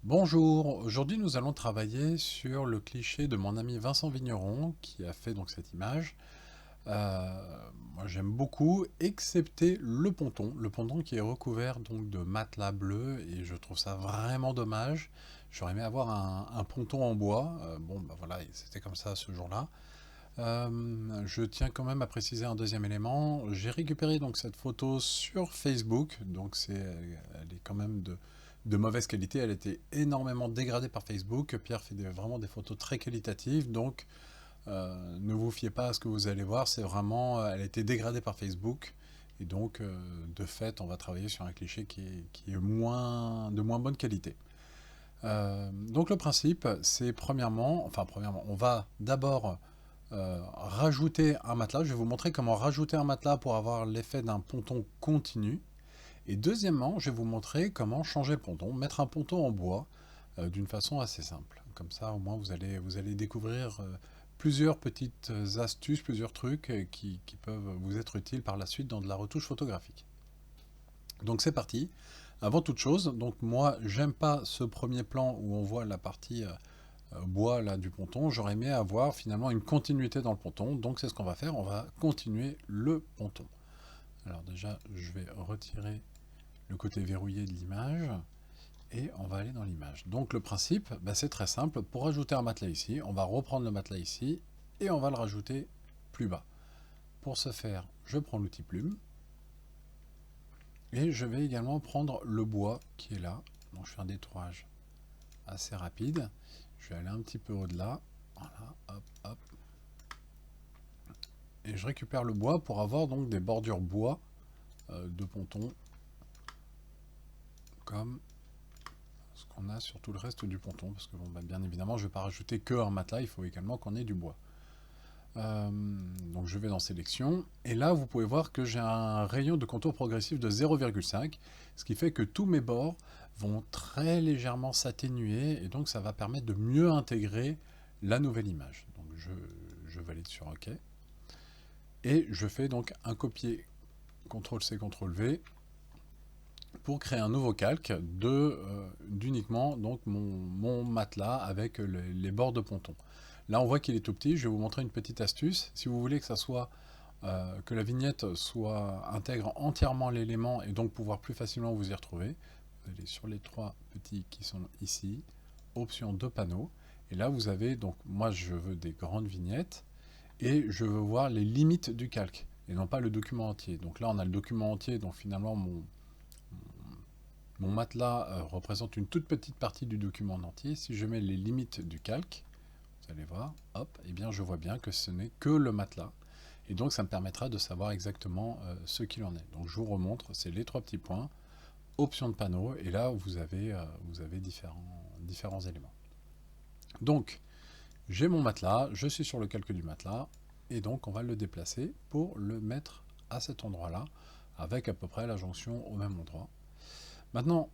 Bonjour, aujourd'hui nous allons travailler sur le cliché de mon ami Vincent Vigneron qui a fait donc cette image. Moi j'aime beaucoup, excepté le ponton qui est recouvert donc de matelas bleu et je trouve ça vraiment dommage. J'aurais aimé avoir un ponton en bois. Bon bah voilà, c'était comme ça ce jour-là. Je tiens quand même à préciser un deuxième élément. J'ai récupéré donc cette photo sur Facebook, donc elle est quand même de mauvaise qualité. Elle a été énormément dégradée par Facebook. Pierre fait vraiment des photos très qualitatives, donc ne vous fiez pas à ce que vous allez voir. C'est vraiment, elle a été dégradée par Facebook, et donc de fait, on va travailler sur un cliché qui est de moins bonne qualité. Donc le principe, c'est premièrement, on va d'abord rajouter un matelas. Je vais vous montrer comment rajouter un matelas pour avoir l'effet d'un ponton continu. Et deuxièmement, je vais vous montrer comment changer le ponton, mettre un ponton en bois d'une façon assez simple. Comme ça, au moins, vous allez découvrir plusieurs petites astuces, plusieurs trucs qui peuvent vous être utiles par la suite dans de la retouche photographique. Donc c'est parti. Avant toute chose, donc moi, j'aime pas ce premier plan où on voit la partie bois là du ponton. J'aurais aimé avoir finalement une continuité dans le ponton. Donc c'est ce qu'on va faire. On va continuer le ponton. Alors déjà, je vais retirer le côté verrouillé de l'image et on va aller dans l'image. Donc le principe, bah, c'est très simple. Pour rajouter un matelas ici, on va reprendre le matelas ici et on va le rajouter plus bas. Pour ce faire, je prends l'outil plume et je vais également prendre le bois qui est là. Donc je fais un détourage assez rapide. Je vais aller un petit peu au-delà. Voilà, hop, hop. Et je récupère le bois pour avoir donc des bordures bois de ponton comme ce qu'on a sur tout le reste du ponton, parce que bon, bah, bien évidemment je ne vais pas rajouter que un matelas, il faut également qu'on ait du bois. Donc je vais dans sélection et là vous pouvez voir que j'ai un rayon de contour progressif de 0,5, ce qui fait que tous mes bords vont très légèrement s'atténuer et donc ça va permettre de mieux intégrer la nouvelle image. Donc je valide sur OK et je fais donc un copier CTRL-C, CTRL-V pour créer un nouveau calque d'uniquement donc mon matelas avec les bords de ponton. Là, on voit qu'il est tout petit. Je vais vous montrer une petite astuce. Si vous voulez que ça soit que la vignette soit intègre entièrement l'élément et donc pouvoir plus facilement vous y retrouver, vous allez sur les trois petits qui sont ici, option de panneau, et là vous avez donc moi je veux des grandes vignettes et je veux voir les limites du calque et non pas le document entier. Donc là on a le document entier, donc finalement mon matelas représente une toute petite partie du document en entier. Si je mets les limites du calque, vous allez voir, hop, et bien je vois bien que ce n'est que le matelas. Et donc ça me permettra de savoir exactement ce qu'il en est. Donc je vous remontre, c'est les trois petits points, option de panneau, et là vous avez différents éléments. Donc j'ai mon matelas, je suis sur le calque du matelas, et donc on va le déplacer pour le mettre à cet endroit-là, avec à peu près la jonction au même endroit. Maintenant,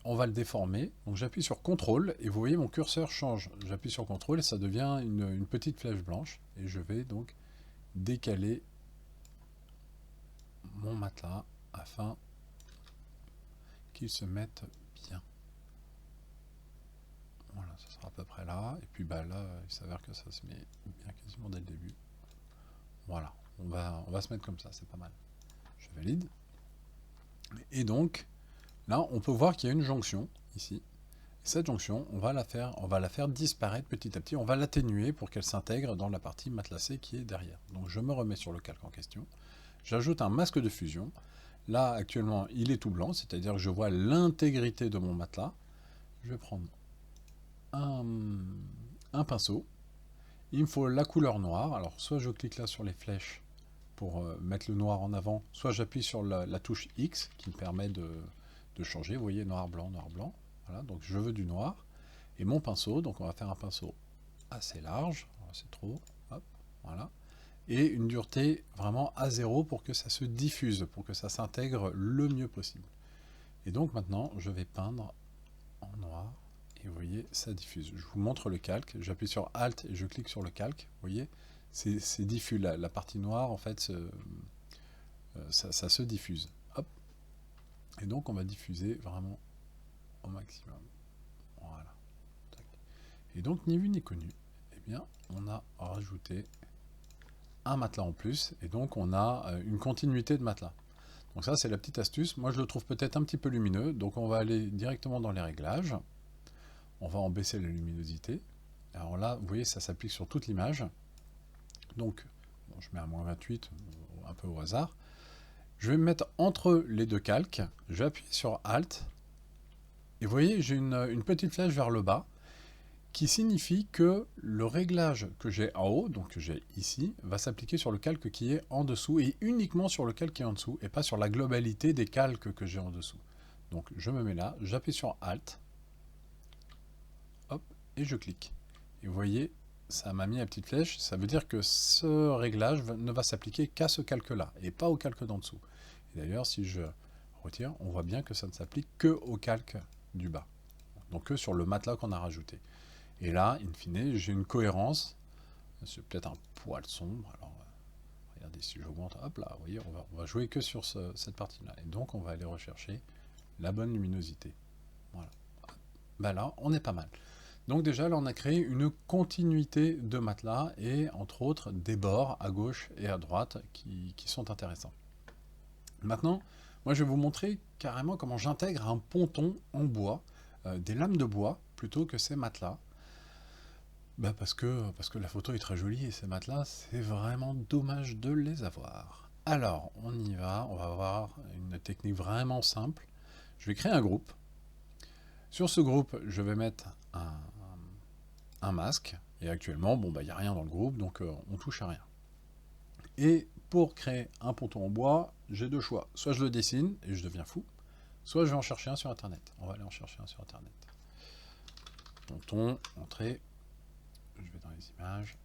on va le déformer. Donc j'appuie sur CTRL et vous voyez mon curseur change. J'appuie sur CTRL et ça devient une petite flèche blanche. Et je vais donc décaler mon matelas afin qu'il se mette bien. Voilà, ça sera à peu près là. Et puis bah là, il s'avère que ça se met bien quasiment dès le début. Voilà, on va se mettre comme ça, c'est pas mal. Je valide. Et donc, là, on peut voir qu'il y a une jonction ici. Cette jonction, on va la faire disparaître petit à petit, on va l'atténuer pour qu'elle s'intègre dans la partie matelassée qui est derrière. Donc je me remets sur le calque en question, j'ajoute un masque de fusion. Là actuellement il est tout blanc, c'est-à-dire que je vois l'intégrité de mon matelas. Je vais prendre un, un pinceau, il me faut la couleur noire, alors soit je clique là sur les flèches pour mettre le noir en avant, soit j'appuie sur la touche X qui me permet de changer, vous voyez noir, blanc, voilà, donc je veux du noir. Et mon pinceau, donc on va faire un pinceau assez large, c'est trop, hop, voilà, et une dureté vraiment à zéro pour que ça se diffuse, pour que ça s'intègre le mieux possible. Et donc maintenant, je vais peindre en noir, et vous voyez, ça diffuse. Je vous montre le calque, j'appuie sur Alt et je clique sur le calque, vous voyez, c'est diffus, la partie noire, en fait, ça se diffuse. Hop. Et donc on va diffuser vraiment au maximum. Voilà. Tac. Et donc, ni vu ni connu, eh bien, on a rajouté un matelas en plus, et donc on a une continuité de matelas. Donc ça, c'est la petite astuce. Moi, je le trouve peut-être un petit peu lumineux, donc on va aller directement dans les réglages. On va en baisser la luminosité. Alors là, vous voyez, ça s'applique sur toute l'image. Donc, bon, je mets à -28, un peu au hasard. Je vais me mettre entre les deux calques. Je vais appuyer sur Alt. Et vous voyez, j'ai une petite flèche vers le bas qui signifie que le réglage que j'ai en haut, donc que j'ai ici, va s'appliquer sur le calque qui est en dessous et uniquement sur le calque qui est en dessous et pas sur la globalité des calques que j'ai en dessous. Donc je me mets là, j'appuie sur Alt, hop, et je clique. Et vous voyez, ça m'a mis la petite flèche, ça veut dire que ce réglage ne va s'appliquer qu'à ce calque-là et pas au calque d'en dessous. Et d'ailleurs, si je retire, on voit bien que ça ne s'applique que au calque du bas, donc que sur le matelas qu'on a rajouté. Et là, in fine, j'ai une cohérence. C'est peut-être un poil sombre. Alors, regardez, si j'augmente, hop là, vous voyez, on va jouer que sur cette partie-là. Et donc, on va aller rechercher la bonne luminosité. Voilà. Ben là, on est pas mal. Donc déjà, là, on a créé une continuité de matelas et, entre autres, des bords à gauche et à droite qui sont intéressants. Maintenant, moi, je vais vous montrer carrément comment j'intègre un ponton en bois, des lames de bois, plutôt que ces matelas. Bah parce que la photo est très jolie et ces matelas, c'est vraiment dommage de les avoir. Alors, on y va, on va voir une technique vraiment simple. Je vais créer un groupe. Sur ce groupe, je vais mettre un masque. Et actuellement, bon, bah, il n'y a rien dans le groupe, donc on touche à rien. Et pour créer un ponton en bois, j'ai deux choix. Soit je le dessine et je deviens fou, soit je vais en chercher un sur Internet. On va aller en chercher un sur Internet. Ponton, entrée. Je vais dans les images.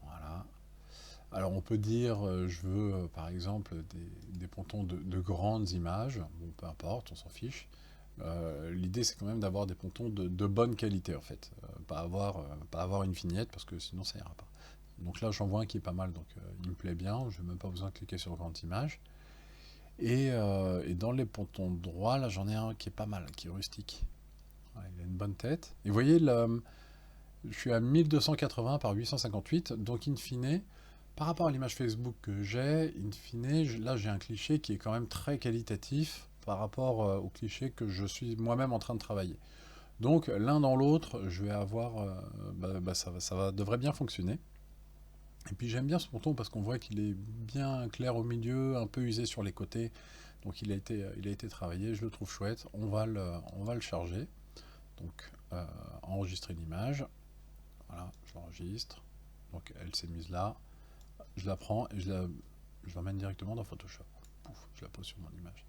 Voilà. Alors on peut dire, je veux par exemple des pontons de grandes images, bon peu importe, on s'en fiche. L'idée c'est quand même d'avoir des pontons de bonne qualité en fait, pas avoir une vignette parce que sinon ça ira pas. Donc là j'en vois un qui est pas mal, donc il me plaît bien, je n'ai même pas besoin de cliquer sur grande image. Et dans les pontons droits, là j'en ai un qui est pas mal, qui est rustique. Ouais, il a une bonne tête. Et vous voyez, je suis à 1280 par 858, donc in fine, par rapport à l'image Facebook que j'ai, in fine, là j'ai un cliché qui est quand même très qualitatif par rapport au cliché que je suis moi-même en train de travailler. Donc l'un dans l'autre, je vais avoir, devrait bien fonctionner. Et puis j'aime bien ce ponton parce qu'on voit qu'il est bien clair au milieu, un peu usé sur les côtés. Donc il a été travaillé, je le trouve chouette. On va le charger. Donc enregistrer l'image. Voilà, je l'enregistre. Donc elle s'est mise là. Je la prends et je l'emmène directement dans Photoshop. Pouf, je la pose sur mon image.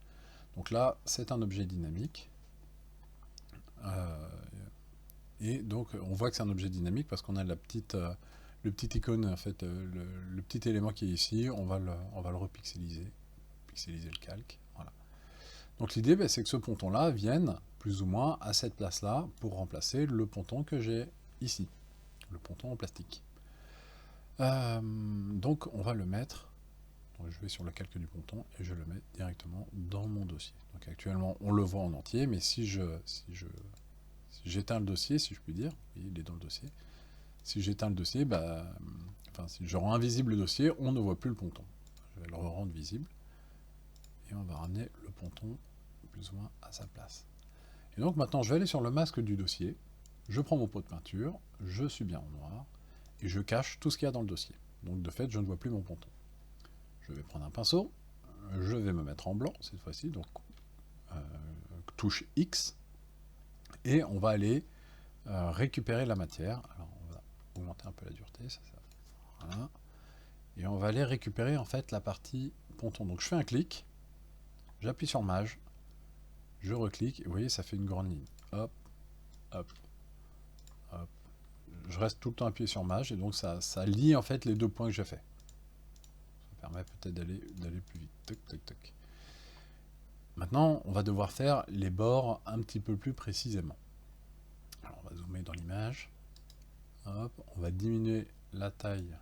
Donc là, c'est un objet dynamique. Et donc on voit que c'est un objet dynamique parce qu'on a le petit icône, en fait, le petit élément qui est ici. On va le repixeliser. Pixeliser le calque. Voilà. Donc l'idée, c'est que ce ponton-là vienne plus ou moins à cette place-là pour remplacer le ponton que j'ai ici. Le ponton en plastique. Donc on va le mettre, donc je vais sur le calque du ponton et je le mets directement dans mon dossier. Donc actuellement on le voit en entier, mais si j'éteins le dossier, si je puis dire, il est dans le dossier, si j'éteins le dossier, si je rends invisible le dossier, on ne voit plus le ponton. Je vais le rendre visible et on va ramener le ponton plus ou moins à sa place. Et donc maintenant je vais aller sur le masque du dossier, je prends mon pot de peinture, je suis bien en noir, et je cache tout ce qu'il y a dans le dossier. Donc de fait, je ne vois plus mon ponton. Je vais prendre un pinceau, je vais me mettre en blanc cette fois-ci, donc touche X, et on va aller récupérer la matière. Alors on va augmenter un peu la dureté, voilà. Et on va aller récupérer en fait la partie ponton. Donc je fais un clic, j'appuie sur Maj, je reclique, et vous voyez, ça fait une grande ligne. Hop, hop, hop. Je reste tout le temps appuyé sur Maj, et donc ça lie en fait les deux points que j'ai fait. Ça permet peut-être d'aller plus vite. Toc, toc, toc. Maintenant, on va devoir faire les bords un petit peu plus précisément. Alors, on va zoomer dans l'image. Hop, on va diminuer la taille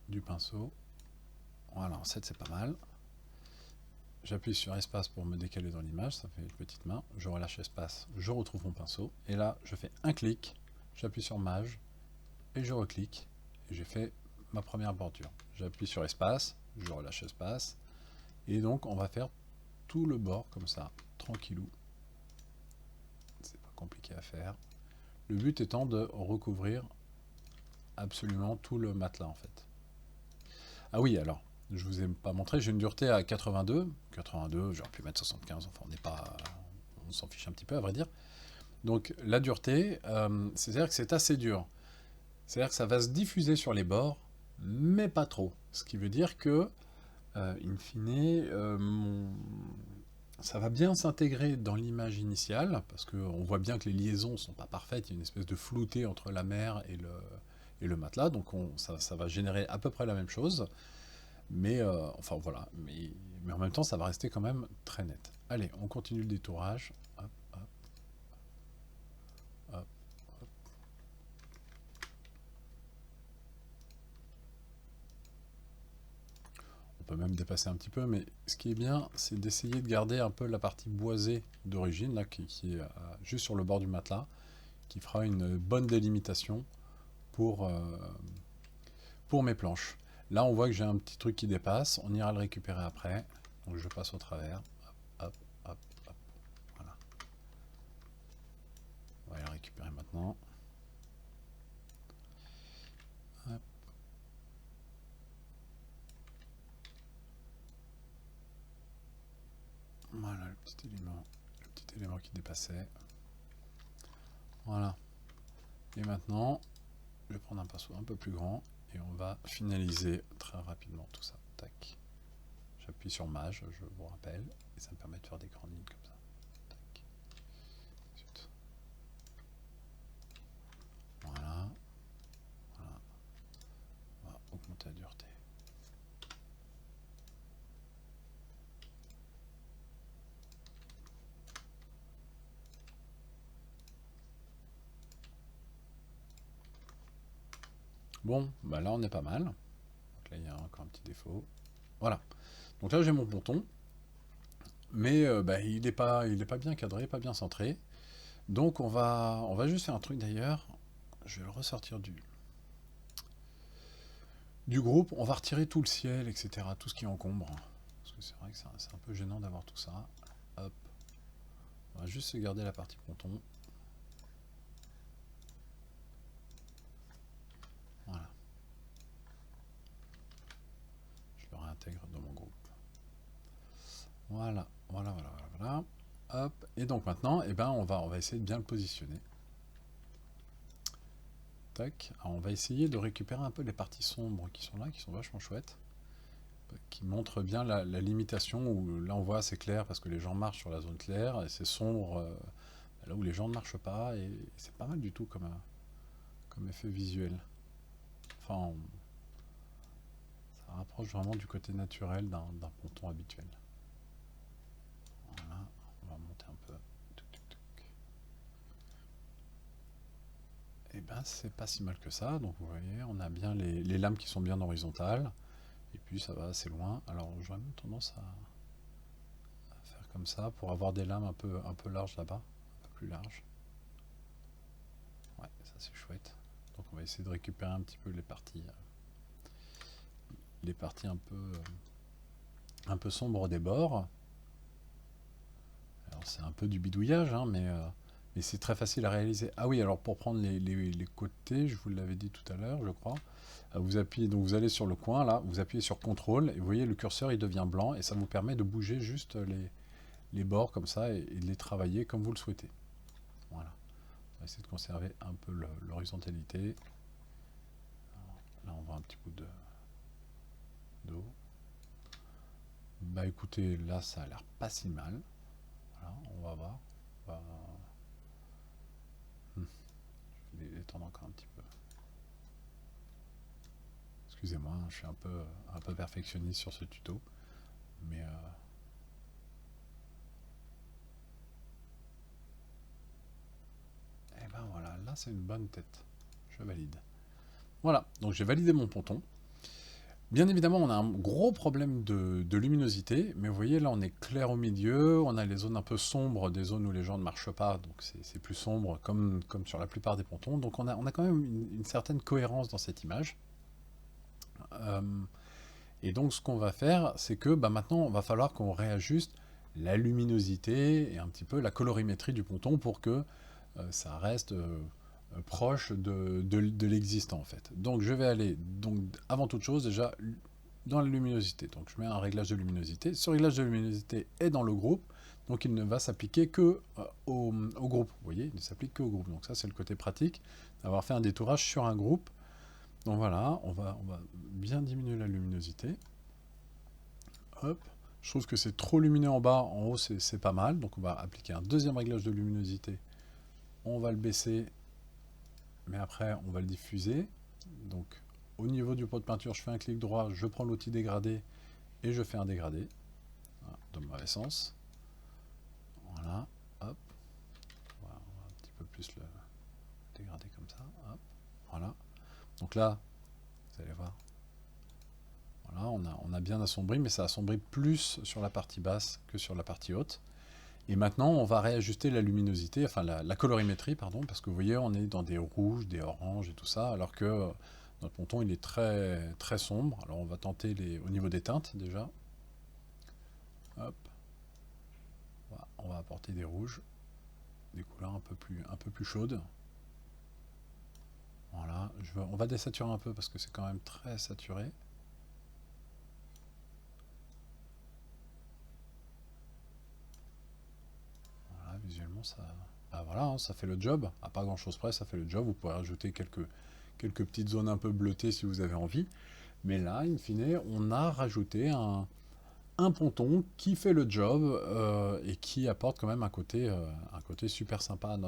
du pinceau. Voilà, en 7, c'est pas mal. j'appuie sur espace pour me décaler dans l'image, ça fait une petite main, je relâche espace, je retrouve mon pinceau, et là je fais un clic, j'appuie sur mage, et je reclique, et j'ai fait ma première bordure. J'appuie sur espace, je relâche espace, et donc on va faire tout le bord comme ça, tranquillou. C'est pas compliqué à faire. Le but étant de recouvrir absolument tout le matelas en fait. Ah oui, alors, je vous ai pas montré, j'ai une dureté à 82. 82, j'aurais pu mettre 75, enfin on n'est pas. On s'en fiche un petit peu à vrai dire. Donc la dureté, c'est-à-dire que c'est assez dur. C'est-à-dire que ça va se diffuser sur les bords, mais pas trop. Ce qui veut dire que, in fine, ça va bien s'intégrer dans l'image initiale, parce qu'on voit bien que les liaisons ne sont pas parfaites, il y a une espèce de flouté entre la mer et le matelas, donc ça va générer à peu près la même chose, mais enfin voilà, mais en même temps ça va rester quand même très net. Allez, on continue le détourage. Hop, hop, hop. On peut même dépasser un petit peu, mais ce qui est bien, c'est d'essayer de garder un peu la partie boisée d'origine, là, qui est juste sur le bord du matelas, qui fera une bonne délimitation pour, pour mes planches. Là, on voit que j'ai un petit truc qui dépasse, on ira le récupérer après, donc je passe au travers. Hop, hop, hop, voilà. On va aller le récupérer maintenant. Hop. Voilà le petit élément qui dépassait. Voilà. Et maintenant, je vais prendre un pinceau un peu plus grand et on va finaliser très rapidement tout ça. Tac. J'appuie sur mage, je vous rappelle, et ça me permet de faire des grandes lignes comme ça. Tac. Ensuite. Voilà. Voilà. On va augmenter la dureté. Bon, bah là on est pas mal. Donc là il y a encore un petit défaut. Voilà. Donc là j'ai mon ponton, mais bah, il est pas bien cadré, pas bien centré. Donc on va juste faire un truc d'ailleurs. Je vais le ressortir du groupe. On va retirer tout le ciel, etc. Tout ce qui encombre. Parce que c'est vrai que c'est un peu gênant d'avoir tout ça. Hop. On va juste se garder la partie ponton. Voilà. Je le réintègre dans mon groupe. Voilà, voilà, voilà, voilà, voilà. Hop. Et donc maintenant, eh ben, on va essayer de bien le positionner. Tac. Alors, on va essayer de récupérer un peu les parties sombres qui sont là, qui sont vachement chouettes. Qui montrent bien la limitation où là on voit c'est clair parce que les gens marchent sur la zone claire et c'est sombre là où les gens ne marchent pas et c'est pas mal du tout comme effet visuel. Enfin, ça rapproche vraiment du côté naturel d'un ponton habituel. Voilà, on va monter un peu. Touc, touc, touc. Et ben c'est pas si mal que ça, donc vous voyez, on a bien les lames qui sont bien horizontales, et puis ça va assez loin. Alors j'aurais même tendance à faire comme ça pour avoir des lames un peu larges là-bas, un peu plus larges. Ouais, ça c'est chouette. Donc on va essayer de récupérer un petit peu les parties un peu sombres des bords. Alors c'est un peu du bidouillage, hein, mais c'est très facile à réaliser. Ah oui, alors pour prendre les côtés, je vous l'avais dit tout à l'heure, je crois, vous appuyez, donc vous allez sur le coin, là, vous appuyez sur CTRL, et vous voyez le curseur il devient blanc, et ça vous permet de bouger juste les bords comme ça, et de les travailler comme vous le souhaitez. Voilà. On va essayer de conserver un peu l'horizontalité. Là on voit un petit coup d'eau. Bah écoutez, là ça a l'air pas si mal. Voilà, on va voir. On va... Je vais l'étendre encore un petit peu. Excusez-moi, je suis un peu perfectionniste sur ce tuto. Mais et ben voilà, là c'est une bonne tête. Je valide. Voilà, donc j'ai validé mon ponton. Bien évidemment, on a un gros problème de luminosité, mais vous voyez, là, on est clair au milieu, on a les zones un peu sombres, des zones où les gens ne marchent pas, donc c'est plus sombre, comme sur la plupart des pontons. Donc on a quand même une certaine cohérence dans cette image. Euh, et donc, ce qu'on va faire, c'est que bah, maintenant, on va falloir qu'on réajuste la luminosité et un petit peu la colorimétrie du ponton pour que ça reste proche de l'existant en fait. Donc je vais aller, donc avant toute chose déjà dans la luminosité. Donc je mets un réglage de luminosité. Ce réglage de luminosité est dans le groupe, donc il ne va s'appliquer que au groupe. Vous voyez, il ne s'applique que au groupe. Donc ça c'est le côté pratique d'avoir fait un détourage sur un groupe. Donc voilà, on va bien diminuer la luminosité. Hop. Je trouve que c'est trop lumineux en bas, en haut c'est pas mal. Donc on va appliquer un deuxième réglage de luminosité. On va le baisser, mais après on va le diffuser. Donc au niveau du pot de peinture, je fais un clic droit, je prends l'outil dégradé et je fais un dégradé. Voilà, dans le mauvais sens. Voilà, hop. Voilà, on va un petit peu plus le dégrader comme ça. Hop. Voilà. Donc là, vous allez voir. Voilà, on a bien assombri, mais ça assombrit plus sur la partie basse que sur la partie haute. Et maintenant, on va réajuster la luminosité, enfin la colorimétrie, pardon, parce que vous voyez, on est dans des rouges, des oranges et tout ça, alors que notre ponton, il est très, très sombre. Alors on va tenter au niveau des teintes déjà. Hop. Voilà, on va apporter des rouges, des couleurs un peu plus chaudes. Voilà, on va désaturer un peu parce que c'est quand même très saturé. Voilà, visuellement, ça, bah voilà, hein, ça fait le job. À pas grand chose près, ça fait le job. Vous pouvez rajouter quelques petites zones un peu bleutées si vous avez envie. Mais là, in fine, on a rajouté un ponton qui fait le job et qui apporte quand même un côté super sympa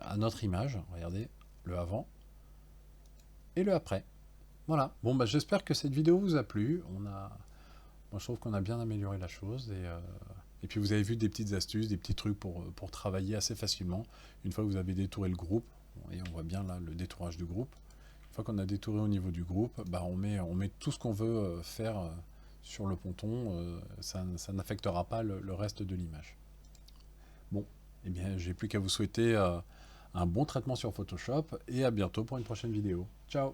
à notre image. Regardez le avant et le après. Voilà. Bon, bah, j'espère que cette vidéo vous a plu. Moi, je trouve qu'on a bien amélioré la chose et puis vous avez vu des petites astuces, des petits trucs pour travailler assez facilement. Une fois que vous avez détouré le groupe, et on voit bien là le détourage du groupe. Une fois qu'on a détouré au niveau du groupe, bah, on met tout ce qu'on veut faire sur le ponton. Ça n'affectera pas le reste de l'image. Bon, eh bien, j'ai plus qu'à vous souhaiter un bon traitement sur Photoshop et à bientôt pour une prochaine vidéo. Ciao!